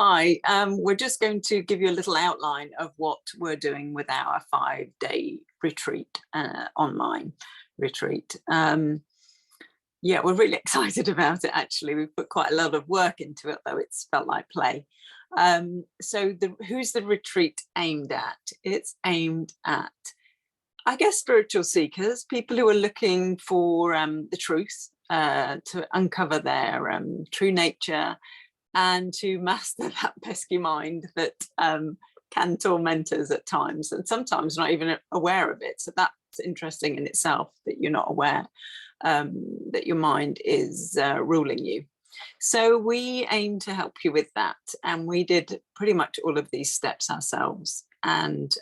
Hi, we're just going to give you a little outline of what we're doing with our 5-day retreat, online retreat. Yeah, we're really excited about it, actually. We've put quite a lot of work into it, though it's felt like play. So who's the retreat aimed at? It's aimed at, I guess, spiritual seekers, people who are looking for the truth, to uncover their true nature, and to master that pesky mind that can torment us at times, and sometimes not even aware of it. So that's interesting in itself, that you're not aware that your mind is ruling you. So we aim to help you with that, and we did pretty much all of these steps ourselves, and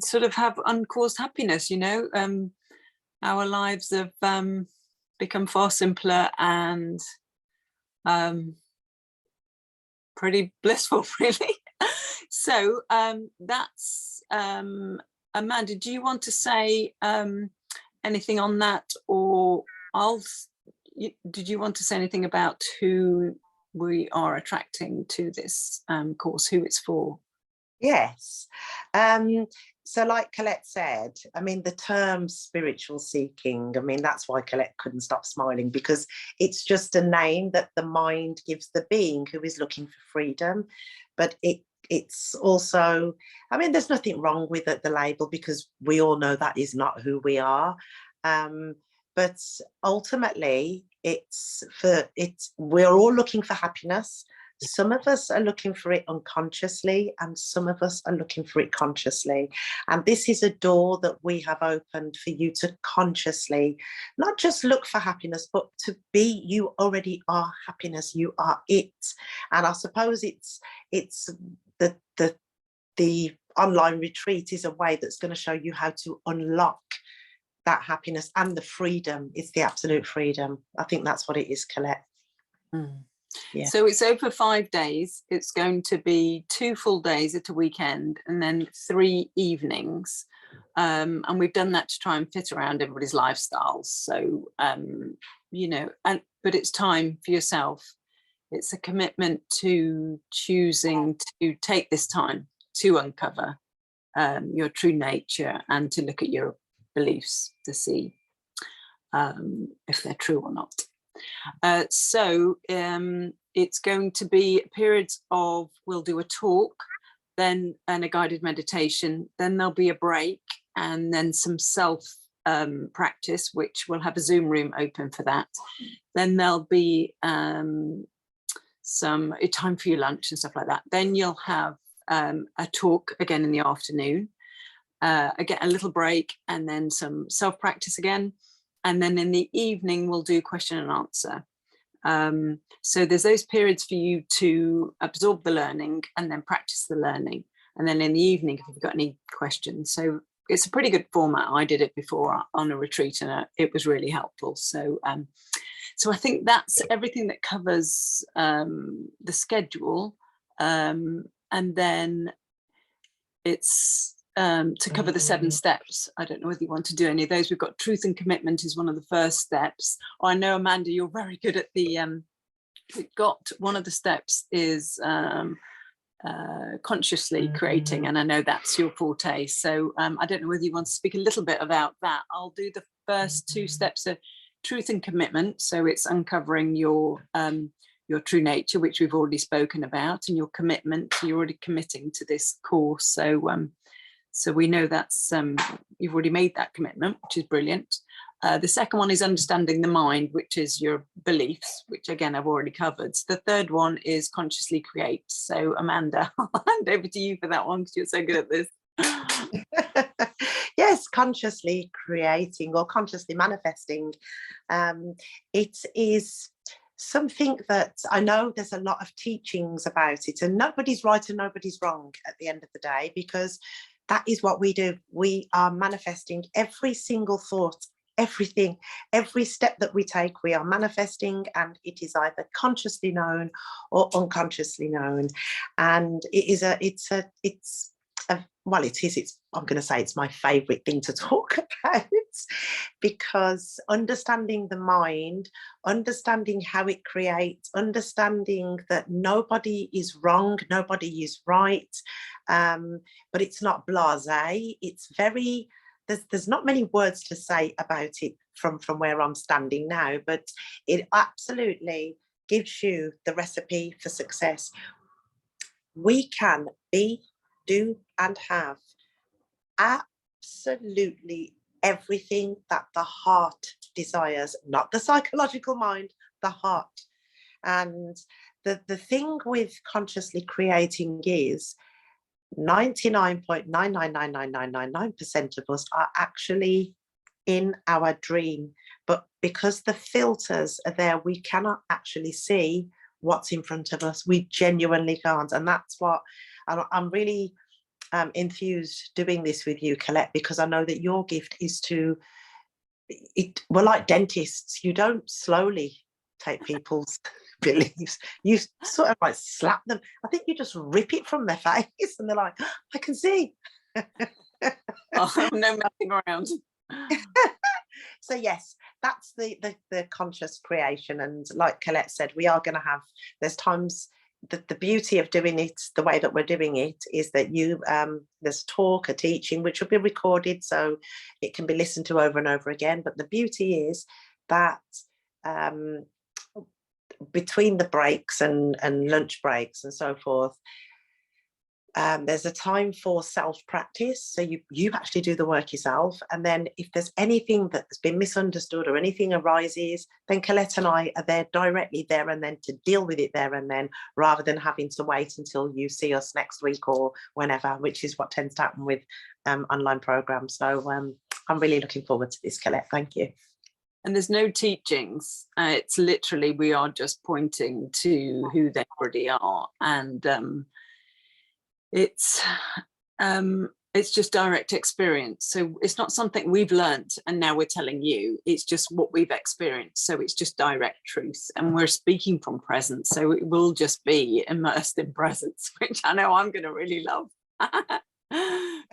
sort of have uncaused happiness. Our lives have become far simpler and pretty blissful, really. So that's Amanda, do you want to say anything on that, or did you want to say anything about who we are attracting to this course, who it's for? Yes. So like Collette said, I mean, the term spiritual seeking, I mean, that's why Collette couldn't stop smiling, because it's just a name that the mind gives the being who is looking for freedom. But it's also, I mean, there's nothing wrong with the label, because we all know that is not who we are. But ultimately, we're all looking for happiness. Some of us are looking for it unconsciously, and some of us are looking for it consciously. And this is a door that we have opened for you to consciously, not just look for happiness, but to be, you already are happiness, you are it. And I suppose it's the online retreat is a way that's going to show you how to unlock that happiness and the freedom. It's the absolute freedom. I think that's what it is, Collette. Yeah. So it's over 5 days. It's going to be 2 full days at a weekend, and then 3 evenings. And we've done that to try and fit around everybody's lifestyles. So, but it's time for yourself. It's a commitment to choosing to take this time to uncover your true nature, and to look at your beliefs to see if they're true or not. So it's going to be periods of, we'll do a talk, then and a guided meditation, then there'll be a break, and then some self practice, which we'll have a Zoom room open for that. Then there'll be some time for your lunch and stuff like that. Then you'll have a talk again in the afternoon, again a little break, and then some self practice again. And then in the evening, we'll do question and answer. So there's those periods for you to absorb the learning and then practice the learning. And then in the evening, if you've got any questions. So it's a pretty good format. I did it before on a retreat, and it was really helpful. So, so I think that's everything that covers the schedule. And then it's to cover the 7 steps. I don't know whether you want to do any of those. We've got truth and commitment is one of the first steps. Oh, I know, Amanda, you're very good at the, we've got one of the steps is consciously creating, and I know that's your forte. So I don't know whether you want to speak a little bit about that. I'll do the first 2 steps of truth and commitment. So it's uncovering your true nature, which we've already spoken about, and your commitment. You're already committing to this course. So so we know that's you've already made that commitment, which is brilliant. The second one is understanding the mind, which is your beliefs, which again I've already covered. The third one is consciously create. So Amanda, I'll hand over to you for that one, because you're so good at this. Yes, consciously creating or consciously manifesting. It is something that I know there's a lot of teachings about it, and nobody's right and nobody's wrong at the end of the day, because that is what we do. We are manifesting every single thought, everything, every step that we take, we are manifesting, and it is either consciously known or unconsciously known. And I'm going to say it's my favorite thing to talk about. because understanding the mind, understanding how it creates, understanding that nobody is wrong, nobody is right, but it's not blasé. It's very, there's not many words to say about it from where I'm standing now, but it absolutely gives you the recipe for success. We can be, do, and have absolutely everything that the heart desires, not the psychological mind, the heart. And the thing with consciously creating is 99.9999999% of us are actually in our dream, but because the filters are there, we cannot actually see what's in front of us. We genuinely can't. And that's what I'm really enthused doing this with you, Collette, because I know that your gift is to, we're like dentists. You don't slowly take people's beliefs, you sort of like slap them. I think you just rip it from their face and they're like, oh, I can see. Oh, no messing around. So yes, that's the conscious creation. And like Collette said, we are going to have, there's times that the beauty of doing it the way that we're doing it is that you there's talk, a teaching, which will be recorded so it can be listened to over and over again. But the beauty is that between the breaks and lunch breaks and so forth, there's a time for self-practice. So you actually do the work yourself. And then if there's anything that's been misunderstood or anything arises, then Collette and I are there directly there and then to deal with it there and then, rather than having to wait until you see us next week or whenever, which is what tends to happen with online programs. So I'm really looking forward to this, Collette. Thank you. And there's no teachings. It's literally, we are just pointing to who they already are. And it's just direct experience. So it's not something we've learnt and now we're telling you, it's just what we've experienced. So it's just direct truth, and we're speaking from presence. So it will just be immersed in presence, which I know I'm going to really love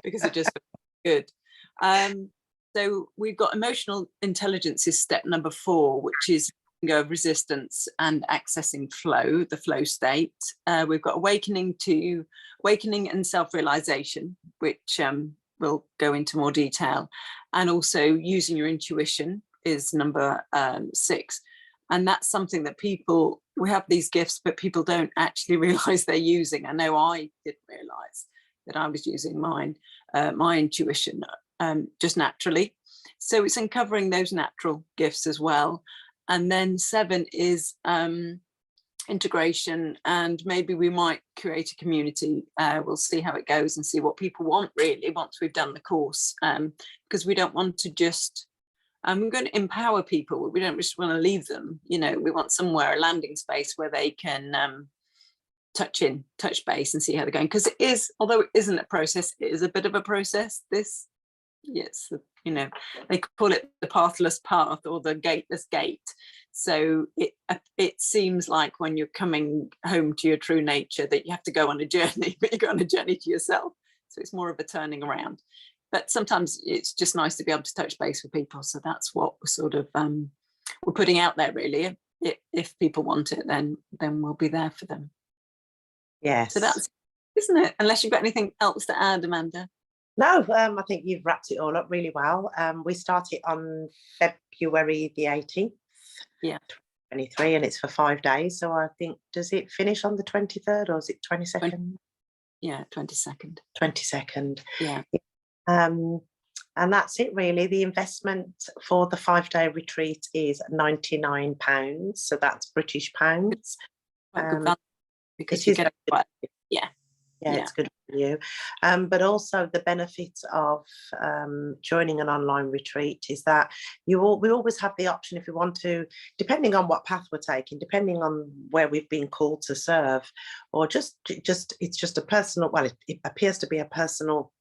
because it just feels good. So we've got emotional intelligence is step number 4, which is go of resistance and accessing flow, the flow state. We've got awakening and self-realization, which we'll go into more detail, and also using your intuition is number 6. And that's something that people, we have these gifts but people don't actually realize they're using. I know I didn't realize that I was using mine, my intuition just naturally. So it's uncovering those natural gifts as well. And then 7 is integration, and maybe we might create a community. We'll see how it goes and see what people want really once we've done the course, because we don't want to just, we're going to empower people. We don't just want to leave them, you know, we want somewhere, a landing space where they can touch base and see how they're going. Because it is, although it isn't a process, it is a bit of a process, this. Yes, you know, they call it the pathless path or the gateless gate. So it seems like when you're coming home to your true nature that you have to go on a journey, but you go on a journey to yourself. So it's more of a turning around. But sometimes it's just nice to be able to touch base with people. So that's what we're sort of we're putting out there really. If people want it, then we'll be there for them. Yes. So that's, isn't it? Unless you've got anything else to add, Amanda. No, I think you've wrapped it all up really well. We started on February the 18th, yeah, 23, and it's for 5 days. So I think, does it finish on the 23rd or is it 22nd? Yeah, 22nd. 22nd. Yeah. And that's it really. The investment for the 5-day retreat is £99. So that's British pounds. Because you get it, yeah, it's good for you. But also the benefit of joining an online retreat is that we always have the option, if we want to, depending on what path we're taking, depending on where we've been called to serve, or just it's just a personal, well, it appears to be a personal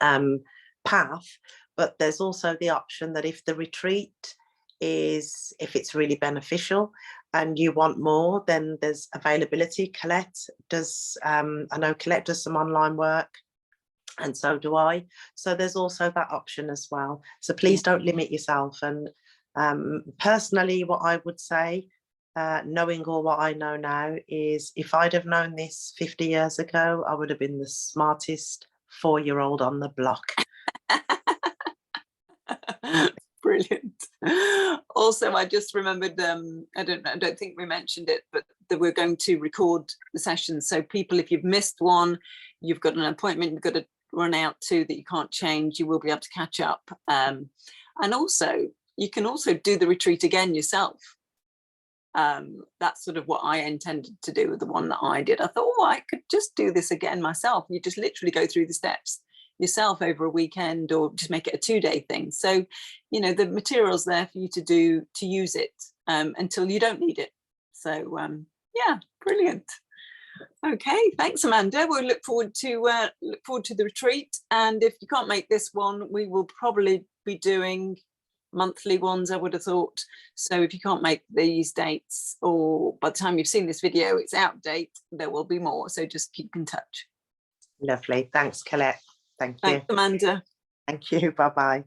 path, but there's also the option that if the retreat is, if it's really beneficial and you want more, then there's availability. Collette does, I know Collette does some online work. and so do I. So there's also that option as well. So please don't limit yourself. And personally, what I would say, knowing all what I know now, is if I'd have known this 50 years ago, I would have been the smartest 4-year-old on the block. Brilliant. Also, I just remembered, I don't think we mentioned it, but that we're going to record the session. So people, if you've missed one, you've got an appointment you've got to run out to that you can't change, you will be able to catch up. And also, you can also do the retreat again yourself. That's sort of what I intended to do with the one that I did. I thought, oh, I could just do this again myself. You just literally go through the steps yourself over a weekend, or just make it a 2-day thing. So, you know, the material's there for you to use it until you don't need it. So yeah, brilliant. Okay, thanks, Amanda. We'll look forward to the retreat. And if you can't make this one, we will probably be doing monthly ones, I would have thought. So if you can't make these dates, or by the time you've seen this video it's out of date, there will be more. So just keep in touch. Lovely. Thanks, Collette. Thank you. Thanks, Amanda. Thank you. Bye-bye.